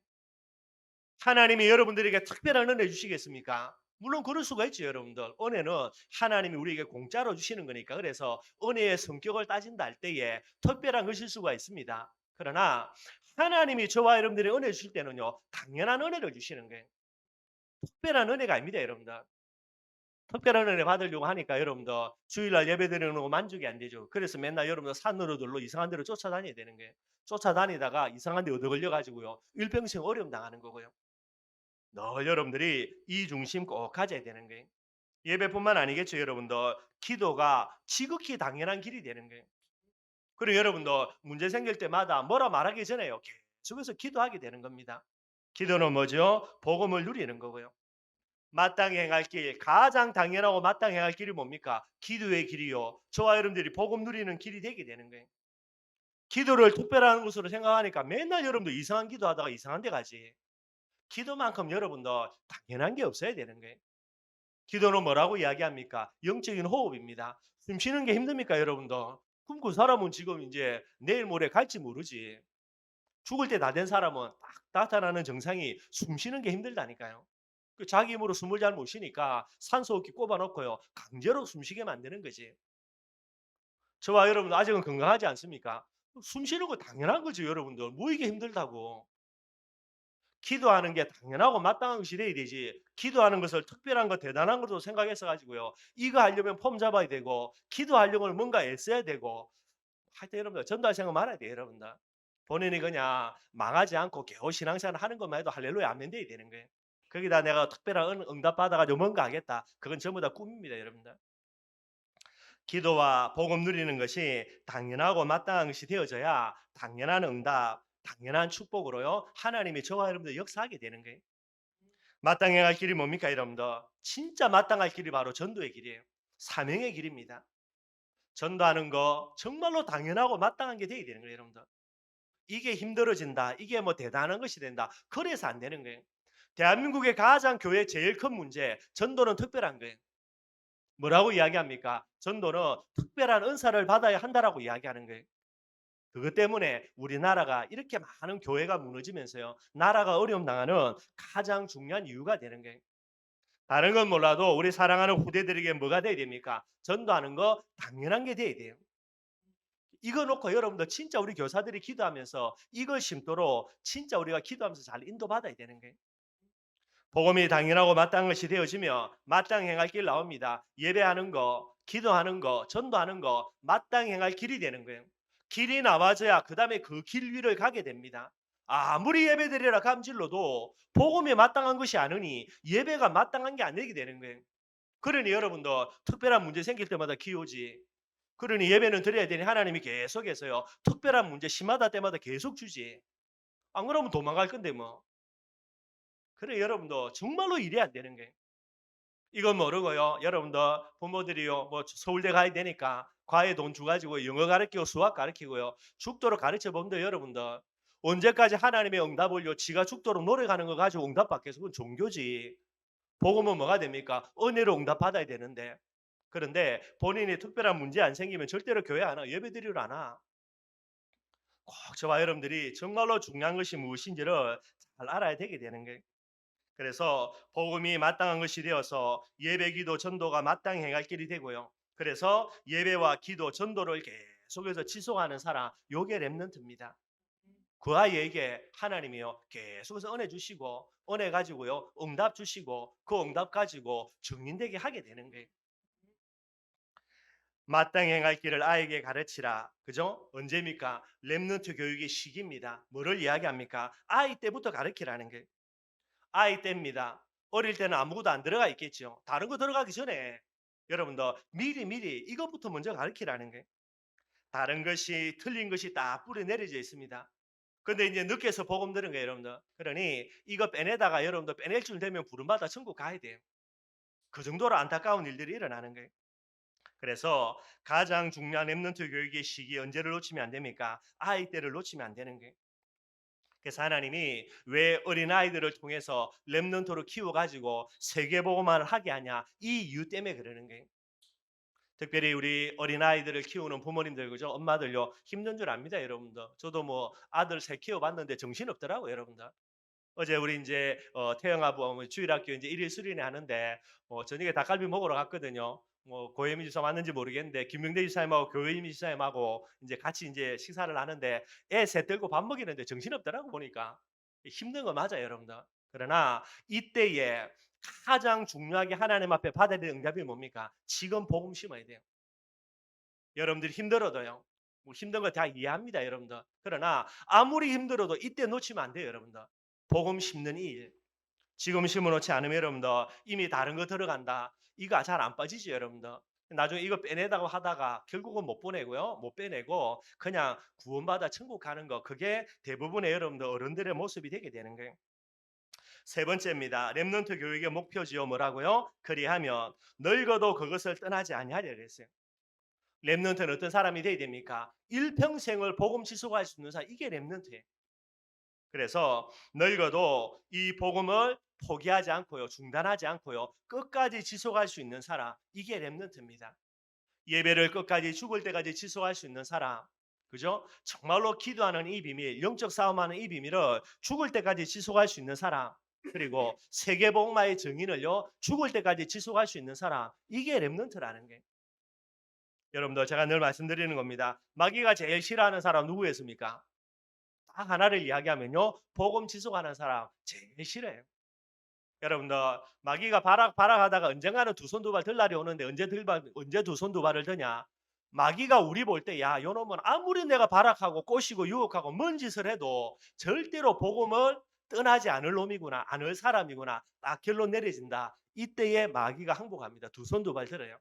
S1: 하나님이 여러분들에게 특별한 은혜 주시겠습니까? 물론 그럴 수가 있죠, 여러분들. 은혜는 하나님이 우리에게 공짜로 주시는 거니까. 그래서 은혜의 성격을 따진다 할 때에 특별한 것일 수가 있습니다. 그러나 하나님이 저와 여러분들의 은혜 주실 때는요, 당연한 은혜를 주시는 거예요. 특별한 은혜가 아닙니다, 여러분들. 특별한 은혜 받으려고 하니까 여러분들 주일날 예배드리는 거 만족이 안 되죠. 그래서 맨날 여러분들 산으로들로 이상한 데로 쫓아다녀야 되는 거예요. 쫓아다니다가 이상한 데 얻어 걸려 가지고요. 일평생 어려움 당하는 거고요. 늘 여러분들이 이 중심 꼭 가져야 되는 거예요. 예배뿐만 아니겠죠, 여러분들. 기도가 지극히 당연한 길이 되는 거예요. 그리고 여러분들 문제 생길 때마다 뭐라 말하기 전에요. 계속해서 기도하게 되는 겁니다. 기도는 뭐죠? 복음을 누리는 거고요. 마땅히 행할 길, 가장 당연하고 마땅히 행할 길이 뭡니까? 기도의 길이요. 저와 여러분들이 복음 누리는 길이 되게 되는 거예요. 기도를 특별한 것으로 생각하니까 맨날 여러분들 이상한 기도하다가 이상한 데 가지. 기도만큼 여러분들 당연한 게 없어야 되는 거예요. 기도는 뭐라고 이야기합니까? 영적인 호흡입니다. 숨 쉬는 게 힘듭니까, 여러분들? 그럼 그 사람은 지금 이제 내일 모레 갈지 모르지. 죽을 때 다 된 사람은 딱 나타나는 증상이 숨 쉬는 게 힘들다니까요. 그 자기 힘으로 숨을 잘 못 쉬니까 산소호흡기 꼽아 놓고요. 강제로 숨 쉬게 만드는 거지. 저와 여러분 아직은 건강하지 않습니까? 숨 쉬는 거 당연한 거죠, 여러분들. 뭐 이게 힘들다고. 기도하는 게 당연하고 마땅한 것이 돼야 되지. 기도하는 것을 특별한 거 대단한 것으로 생각해서 가지고요. 이거 하려면 폼 잡아야 되고 기도하려면 뭔가 애써야 되고 하여튼 여러분들 전도할 생각 말아야 돼요, 여러분들. 본인이 그냥 망하지 않고 겨우 신앙생활 하는 것만 해도 할렐루야 아멘 돼야 되는 거예요. 거기다 내가 특별한 응답 받아 가지고 뭔가 하겠다. 그건 전부 다 꿈입니다, 여러분들. 기도와 복음 누리는 것이 당연하고 마땅한 것이 되어져야 당연한 응답, 당연한 축복으로요. 하나님이 저와 여러분들 역사하게 되는 거예요. 마땅히 갈 길이 뭡니까, 여러분들? 진짜 마땅할 길이 바로 전도의 길이에요. 사명의 길입니다. 전도하는 거 정말로 당연하고 마땅한 게 돼야 되는 거예요, 여러분들. 이게 힘들어진다. 이게 뭐 대단한 것이 된다. 그래서 안 되는 거예요. 대한민국의 가장 교회 제일 큰 문제, 전도는 특별한 거예요. 뭐라고 이야기합니까? 전도는 특별한 은사를 받아야 한다라고 이야기하는 거예요. 그것 때문에 우리나라가 이렇게 많은 교회가 무너지면서요. 나라가 어려움 당하는 가장 중요한 이유가 되는 거예요. 다른 건 몰라도 우리 사랑하는 후대들에게 뭐가 돼야 됩니까? 전도하는 거 당연한 게 돼야 돼요. 이거 놓고 여러분들 진짜 우리 교사들이 기도하면서 이걸 심도록 진짜 우리가 기도하면서 잘 인도받아야 되는 거예요. 복음이 당연하고 마땅한 것이 되어지며 마땅히 행할 길 나옵니다. 예배하는 거, 기도하는 거, 전도하는 거 마땅히 행할 길이 되는 거예요. 길이 나와져야 그다음에 그 길 위를 가게 됩니다. 아무리 예배드리라 감질러도 복음이 마땅한 것이 아니니 예배가 마땅한 게 아니게 되는 거예요. 그러니 여러분들 특별한 문제 생길 때마다 기오지. 그러니 예배는 드려야 되니 하나님이 계속해서요. 특별한 문제 심하다 때마다 계속 주지. 안 그러면 도망갈 건데 뭐. 그래 여러분도 정말로 일이 안 되는 거예요. 이건 모르고요. 여러분들 부모들이요. 뭐 서울대 가야 되니까 과외 돈 주 가지고 영어 가르치고 수학 가르치고요. 죽도록 가르쳐 본데 여러분들 언제까지 하나님의 응답을요. 지가 죽도록 노력하는 거 가지고 응답 받겠어. 그건 종교지. 복음은 뭐가 됩니까? 은혜로 응답 받아야 되는데. 그런데 본인이 특별한 문제 안 생기면 절대로 교회 안 와. 예배드리러 안 와. 꼭 저와 여러분들이 정말로 중요한 것이 무엇인지를 잘 알아야 되게 되는 거예요. 그래서 복음이 마땅한 것이 되어서 예배, 기도, 전도가 마땅히 행할 길이 되고요. 그래서 예배와 기도, 전도를 계속해서 지속하는 사람, 요게 렘넌트입니다. 그 아이에게 하나님이요 계속해서 은혜 주시고 은혜 가지고요 응답 주시고 그 응답 가지고 증인되게 하게 되는 거예요. 마땅히 행할 길을 아이에게 가르치라. 그죠? 언제입니까? 렘넌트 교육의 시기입니다. 뭐를 이야기합니까? 아이 때부터 가르치라는 거예요. 아이 때입니다. 어릴 때는 아무것도 안 들어가 있겠죠. 다른 거 들어가기 전에 여러분들 미리 이것부터 먼저 가르치라는 거예요. 다른 것이 틀린 것이 다 뿌리 내려져 있습니다. 근데 이제 늦게서 복음 들은 거예요, 여러분들. 그러니 이거 빼내다가 여러분들 빼낼 줄 되면 부름받아 천국 가야 돼요. 그 정도로 안타까운 일들이 일어나는 거예요. 그래서 가장 중요한 렘넌트 교육의 시기 언제를 놓치면 안 됩니까? 아이 때를 놓치면 안 되는 거예요. 그래서 하나님이 왜 어린아이들을 통해서 렘넌트로 키워가지고 세계복음화를 하게 하냐, 이 이유 때문에 그러는 거예요. 특별히 우리 어린아이들을 키우는 부모님들, 그죠? 엄마들요, 힘든 줄 압니다, 여러분들. 저도 뭐 아들 새 키워봤는데 정신없더라고요, 여러분들. 어제 우리 이제 태영아부 뭐 주일학교 이제 일일 수련회 하는데 저녁에 닭갈비 먹으러 갔거든요. 뭐 고혜민 지사 왔는지 모르겠는데 김명대 지사님하고 교회임 지사님하고 이제 같이 이제 식사를 하는데 애 셋 들고 밥 먹이는데 정신없더라고 보니까. 힘든 거 맞아요, 여러분들. 그러나 이때에 가장 중요하게 하나님 앞에 받아야 될 응답이 뭡니까? 지금 복음 심어야 돼요. 여러분들이 힘들어도요. 뭐 힘든 거 다 이해합니다, 여러분들. 그러나 아무리 힘들어도 이때 놓치면 안 돼요, 여러분들. 복음 심는 일. 지금 심어놓지 않으면 여러분들 이미 다른 거 들어간다. 이거 잘 안 빠지죠, 여러분들. 나중에 이거 빼내다고 하다가 결국은 못 보내고요. 못 빼내고 그냥 구원받아 천국 가는 거. 그게 대부분의 여러분들 어른들의 모습이 되게 되는 거예요. 세 번째입니다. 렘넌트 교육의 목표지요. 뭐라고요? 그리하면 늙어도 그것을 떠나지 아니하려 그랬어요. 렘넌트는 어떤 사람이 돼야 됩니까? 일평생을 복음 지속할 수 있는 사람. 이게 렘넌트예요. 그래서 늙어도 이 복음을 포기하지 않고요. 중단하지 않고요. 끝까지 지속할 수 있는 사람. 이게 렘넌트입니다. 예배를 끝까지 죽을 때까지 지속할 수 있는 사람. 그죠? 정말로 기도하는 이 비밀, 영적 싸움하는 이 비밀을 죽을 때까지 지속할 수 있는 사람. 그리고 세계복음화의 정의를요. 죽을 때까지 지속할 수 있는 사람. 이게 렘넌트라는 게. 여러분들 제가 늘 말씀드리는 겁니다. 마귀가 제일 싫어하는 사람 누구였습니까? 딱 하나를 이야기하면요. 복음 지속하는 사람 제일 싫어요. 여러분들 마귀가 발악하다가 언젠가는 두 손 두 발 들 날이 오는데 언제 두 손 두 발을 드냐? 마귀가 우리 볼 때 야, 요놈은 아무리 내가 발악하고 꼬시고 유혹하고 뭔 짓을 해도 절대로 복음을 떠나지 않을 놈이구나. 않을 사람이구나. 딱 결론 내려진다. 이때에 마귀가 항복합니다. 두 손 두 발 들어요.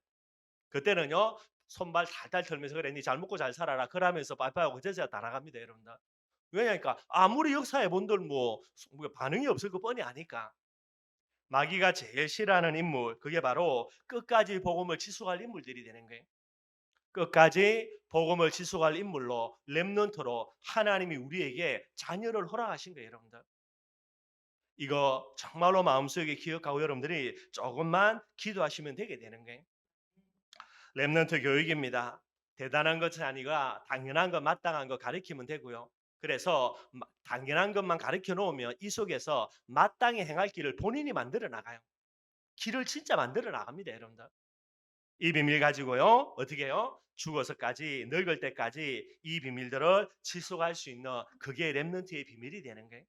S1: 그때는요. 손발 달달 털면서 그래 니 잘 먹고 잘 살아라. 그러면서 빠이빠이하고 제자 다 나갑니다, 여러분들. 왜냐니까 아무리 역사해 본들 뭐 반응이 없을 거 뻔히 아니까. 마귀가 제일 싫어하는 인물, 그게 바로 끝까지 복음을 지속할 인물들이 되는 거예요. 끝까지 복음을 지속할 인물로 렘넌트로 하나님이 우리에게 자녀를 허락하신 거예요, 여러분들. 이거 정말로 마음속에 기억하고 여러분들이 조금만 기도하시면 되게 되는 거예요. 렘넌트 교육입니다. 대단한 것은 아니가 당연한 것, 마땅한 것 가르치면 되고요. 그래서 당연한 것만 가르쳐 놓으면 이 속에서 마땅히 행할 길을 본인이 만들어 나가요. 길을 진짜 만들어 나갑니다, 여러분들. 이 비밀 가지고요. 어떻게 해요? 죽어서까지 늙을 때까지 이 비밀들을 지속할 수 있는 그게 렘넌트의 비밀이 되는 거예요.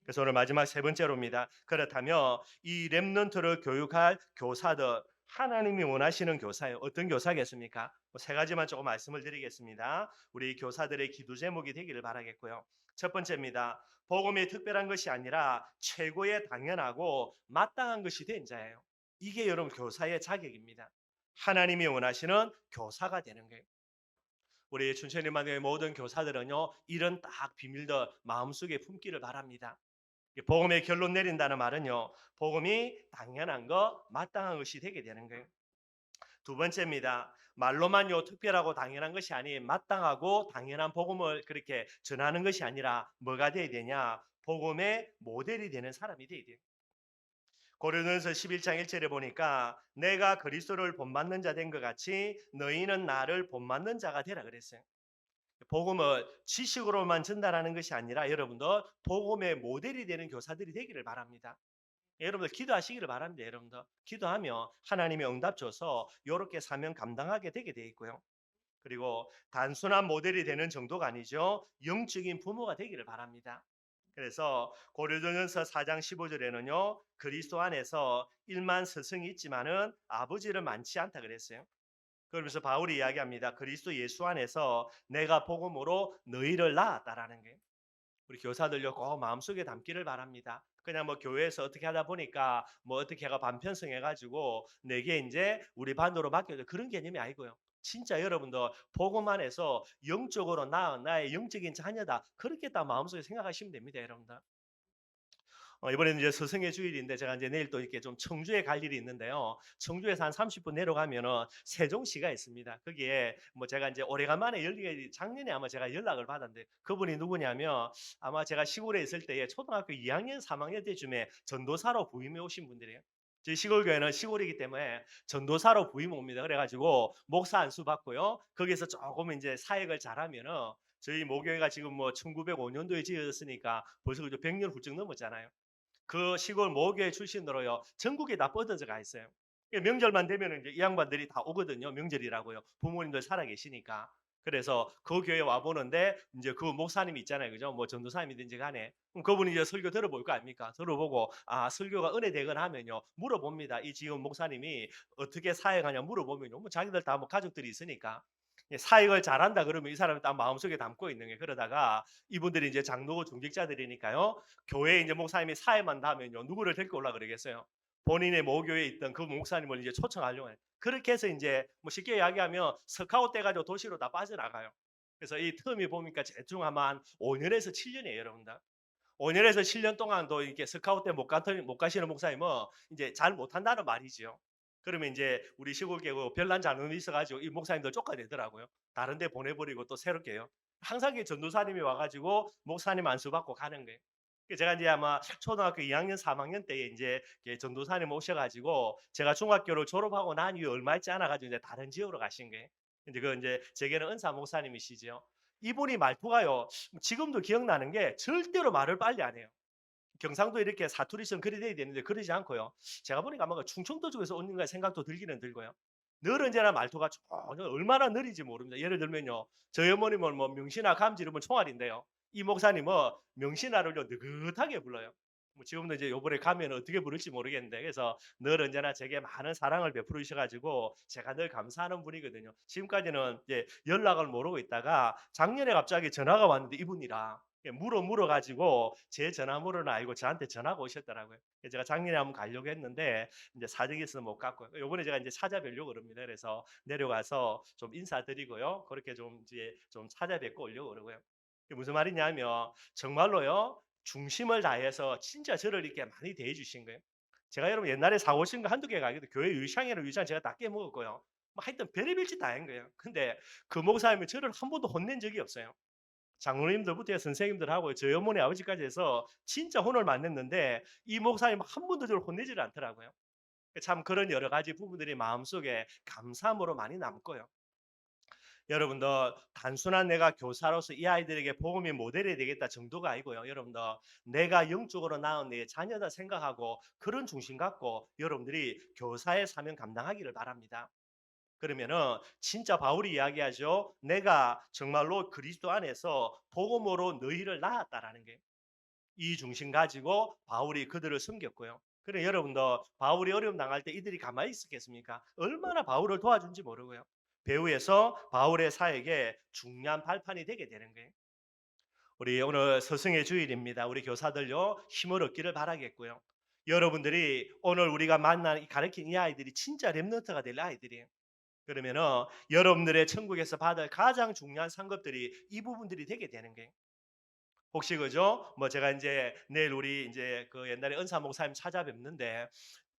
S1: 그래서 오늘 마지막 세 번째로입니다. 그렇다면 이 렘넌트를 교육할 교사들 하나님이 원하시는 교사예요. 어떤 교사겠습니까? 세 가지만 조금 말씀을 드리겠습니다. 우리 교사들의 기도 제목이 되기를 바라겠고요. 첫 번째입니다. 복음이 특별한 것이 아니라 최고의 당연하고 마땅한 것이 된 자예요. 이게 여러분 교사의 자격입니다. 하나님이 원하시는 교사가 되는 거예요. 우리 춘천일만의 모든 교사들은요. 이런 딱 비밀들 마음속에 품기를 바랍니다. 복음의 결론 내린다는 말은요. 복음이 당연한 것, 마땅한 것이 되게 되는 거예요. 두 번째입니다. 말로만요 특별하고 당연한 것이 아닌 마땅하고 당연한 복음을 그렇게 전하는 것이 아니라 뭐가 돼야 되냐? 복음의 모델이 되는 사람이 돼야 돼요. 고린도전서 11장 1절에 보니까 내가 그리스도를 본받는 자 된 것 같이 너희는 나를 본받는 자가 되라 그랬어요. 복음을 지식으로만 전달하는 것이 아니라 여러분들 복음의 모델이 되는 교사들이 되기를 바랍니다. 여러분들 기도하시기를 바랍니다. 여러분들 기도하면 하나님의 응답 줘서 이렇게 사명 감당하게 되게 돼 있고요. 그리고 단순한 모델이 되는 정도가 아니죠. 영적인 부모가 되기를 바랍니다. 그래서 고린도전서 4장 15절에는요. 그리스도 안에서 일만 스승이 있지만은 아버지를 많지 않다 그랬어요. 그러면서 바울이 이야기합니다. 그리스도 예수 안에서 내가 복음으로 너희를 낳았다라는 게. 우리 교사들요 꼭 마음속에 담기를 바랍니다. 그냥 뭐 교회에서 어떻게 하다 보니까 뭐 어떻게 해가 반편성 해가지고 내게 이제 우리 반으로 맡겨도 그런 개념이 아니고요. 진짜 여러분들 복음 안에서 영적으로 나의 영적인 자녀다. 그렇게 딱 마음속에 생각하시면 됩니다, 여러분들. 이번에는 이제 스승의 주일인데 제가 이제 내일 또 이렇게 좀 청주에 갈 일이 있는데요. 청주에서 한 30분 내려가면은 세종시가 있습니다. 거기에 뭐 제가 이제 오래간만에 열리게 작년에 아마 제가 연락을 받았는데 그분이 누구냐면 아마 제가 시골에 있을 때에 초등학교 2학년, 3학년 때쯤에 전도사로 부임해 오신 분들이에요. 저희 시골 교회는 시골이기 때문에 전도사로 부임 옵니다. 그래가지고 목사 안수 받고요. 거기서 조금 이제 사역을 잘하면은 저희 모교회가 지금 뭐 1905년도에 지어졌으니까 벌써 그죠 100년 훌쩍 넘었잖아요. 그 시골 모교회 출신으로요. 전국에 다 뻗어져 가 있어요. 명절만 되면 이제 이 양반들이 다 오거든요. 명절이라고요. 부모님들 살아 계시니까. 그래서 그 교회 와 보는데 이제 그 목사님이 있잖아요. 그죠? 뭐 전도사님이든지 간에. 그럼 그분이 이제 설교 들어볼 거 아닙니까? 들어보고 아, 설교가 은혜되거나 하면요. 물어봅니다. 이 지금 목사님이 어떻게 사역하냐 물어보면요. 뭐 자기들 다 뭐 가족들이 있으니까. 사역을 잘한다 그러면 이 사람이 딱 마음속에 담고 있는 게 그러다가 이분들이 이제 장로고 중직자들이니까요. 교회에 이제 목사님이 사회만 하면요. 누구를 데리고 올라 그러겠어요? 본인의 모교에 있던 그 목사님을 이제 초청하려고 해요. 그렇게 해서 이제 뭐 쉽게 이야기하면 스카웃 돼 가지고 도시로 다 빠져나가요. 그래서 이 텀이 보니까 대충 아마 한 5년에서 7년이에요, 여러분들. 5년에서 7년 동안도 이렇게 스카웃 때 못 가시는 목사님은 이제 잘 못한다는 말이지요. 그러면 이제 우리 시골 교회 별난 장로이 있어가지고 이 목사님들 쫓아내더라고요. 다른 데 보내버리고 또 새롭게요. 항상 전도사님이 와가지고 목사님 안수 받고 가는 거예요. 제가 이제 아마 초등학교 2학년, 3학년 때에 이제 전도사님 오셔가지고 제가 중학교를 졸업하고 난 이후에 얼마 있지 않아가지고 이제 다른 지역으로 가신 거예요. 이제 그 이제 제게는 은사 목사님이시죠. 이분이 말투가요. 지금도 기억나는 게 절대로 말을 빨리 안 해요. 경상도 이렇게 사투리처럼 그리 돼야 되는데 그러지 않고요. 제가 보니까 아마 충청도 쪽에서 온 인가 생각도 들기는 들고요. 늘 언제나 말투가 전혀 얼마나 느리지 모릅니다. 예를 들면요. 저희 어머님은 뭐 명신아 감지 이러면 총알인데요. 이 목사님은 명신아를요 느긋하게 불러요. 뭐 지금도 이제 요번에 가면 어떻게 부를지 모르겠는데 그래서 늘 언제나 제게 많은 사랑을 베풀어 주셔가지고 제가 늘 감사하는 분이거든요. 지금까지는 이제 연락을 모르고 있다가 작년에 갑자기 전화가 왔는데 이분이라 물어 가지고 제 전화번호를 알고 저한테 전화가 오셨더라고요. 그래서 제가 작년에 한번 가려고 했는데 이제 사정이 있어서 못 갔고요. 요번에 제가 이제 찾아뵈려고 그럽니다. 그래서 내려가서 좀 인사드리고요. 그렇게 좀 이제 좀 찾아뵙고 오려고 그러고요. 그게 무슨 말이냐면 정말로요. 중심을 다해서 진짜 저를 이렇게 많이 대해 주신 거예요. 제가 여러분 옛날에 사고 친 거 한두 개가 아니거든요. 교회 유창이랑 유창 제가 다 깨먹었고요. 뭐 하여튼 별의별 짓 다 한 거예요. 근데 그 목사님이 저를 한 번도 혼낸 적이 없어요. 장로님들부터 선생님들하고 저희 어머니 아버지까지 해서 진짜 혼을 많이 냈는데 이 목사님 한 번도 저를 혼내지를 않더라고요. 참 그런 여러 가지 부분들이 마음속에 감사함으로 많이 남고요. 여러분들 단순한 내가 교사로서 이 아이들에게 복음의 모델이 되겠다 정도가 아니고요. 여러분들 내가 영적으로 낳은 내 자녀다 생각하고 그런 중심 갖고 여러분들이 교사의 사명 감당하기를 바랍니다. 그러면은 진짜 바울이 이야기하죠. 내가 정말로 그리스도 안에서 복음으로 너희를 낳았다라는 게 이 중심 가지고 바울이 그들을 섬겼고요. 그래 여러분들 바울이 어려움 당할 때 이들이 가만히 있었겠습니까? 얼마나 바울을 도와준지 모르고요. 배후에서 바울의 사역에 중요한 발판이 되게 되는 거예요. 우리 오늘 스승의 주일입니다. 우리 교사들요 힘을 얻기를 바라겠고요. 여러분들이 오늘 우리가 만난 가르친 이 아이들이 진짜 렘넌트가 될 아이들이에요. 그러면은 여러분들의 천국에서 받을 가장 중요한 상급들이 이 부분들이 되게 되는 거예요. 혹시 그죠? 뭐 제가 이제 내일 우리 이제 그 옛날에 은사 목사님 찾아뵙는데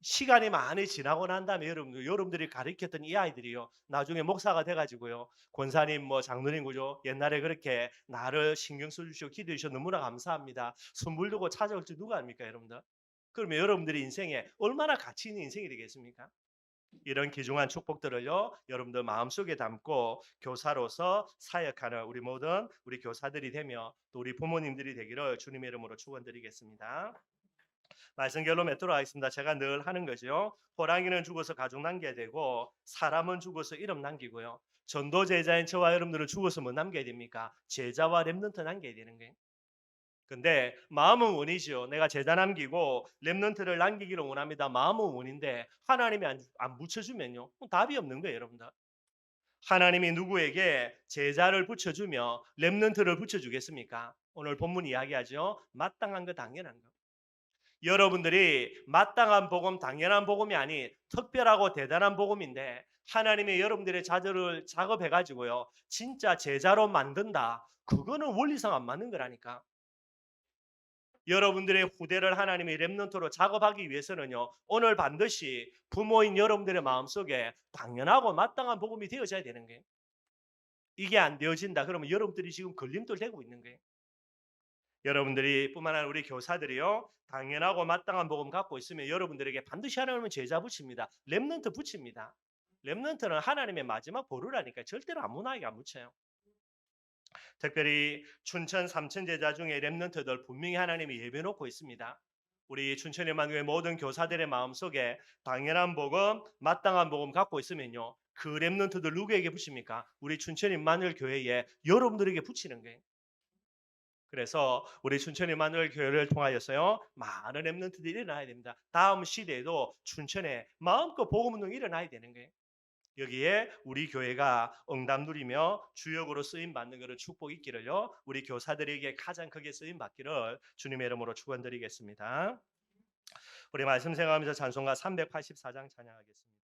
S1: 시간이 많이 지나고 난 다음에 여러분들이 가르쳤던 이 아이들이요. 나중에 목사가 돼 가지고요. 권사님 뭐 장로님 그죠? 옛날에 그렇게 나를 신경 써 주시고 기도해 주셔서 너무나 감사합니다. 선물 두고 찾아올 줄 누가 압니까, 여러분들? 그러면 여러분들의 인생에 얼마나 가치 있는 인생이 되겠습니까? 이런 귀중한 축복들을요, 여러분들 마음속에 담고 교사로서 사역하는 우리 모든 우리 교사들이 되며 또 우리 부모님들이 되기를 주님의 이름으로 축원드리겠습니다. 말씀 결론 맺도록 하겠습니다. 제가 늘 하는 거죠. 호랑이는 죽어서 가족 남겨야 되고 사람은 죽어서 이름 남기고요. 전도 제자인 저와 여러분들은 죽어서 뭐 남겨야 됩니까? 제자와 렘넌트 남겨야 되는 거예요. 근데 마음은 원이죠. 내가 제자 남기고 렘넌트를 남기기를 원합니다. 마음은 원인데 하나님이 안 붙여주면요. 답이 없는 거예요, 여러분들. 하나님이 누구에게 제자를 붙여주며 렘넌트를 붙여주겠습니까? 오늘 본문 이야기하죠. 마땅한 거 당연한 거. 여러분들이 마땅한 복음, 당연한 복음이 아닌 특별하고 대단한 복음인데 하나님의 여러분들의 자녀를 작업해가지고요. 진짜 제자로 만든다. 그거는 원리상 안 맞는 거라니까. 여러분들의 후대를 하나님의 렘넌트로 작업하기 위해서는요. 오늘 반드시 부모인 여러분들의 마음속에 당연하고 마땅한 복음이 되어져야 되는 거예요. 이게 안 되어진다 그러면 여러분들이 지금 걸림돌 되고 있는 거예요. 여러분들이 뿐만 아니라 우리 교사들이요. 당연하고 마땅한 복음 갖고 있으면 여러분들에게 반드시 하나님은 제자 붙입니다. 렘넌트 붙입니다. 렘넌트는 하나님의 마지막 보루라니까 절대로 아무나에게 안 붙여요. 특별히 춘천 삼천 제자 중에 렘넌트들 분명히 하나님이 예배 놓고 있습니다. 우리 춘천 임마누엘 모든 교사들의 마음속에 당연한 복음, 마땅한 복음 갖고 있으면요. 그 렘넌트들 누구에게 붙입니까? 우리 춘천 임마누엘 교회에 여러분들에게 붙이는 거예요. 그래서 우리 춘천 임마누엘 교회를 통하여서요. 많은 렘넌트들이 일어나야 됩니다. 다음 시대에도 춘천에 마음껏 복음 운동이 일어나야 되는 거예요. 여기에 우리 교회가 응답 누리며 주역으로 쓰임 받는 것을 축복 있기를요. 우리 교사들에게 가장 크게 쓰임 받기를 주님의 이름으로 축원드리겠습니다. 우리 말씀 생각하면서 찬송가 384장 찬양하겠습니다.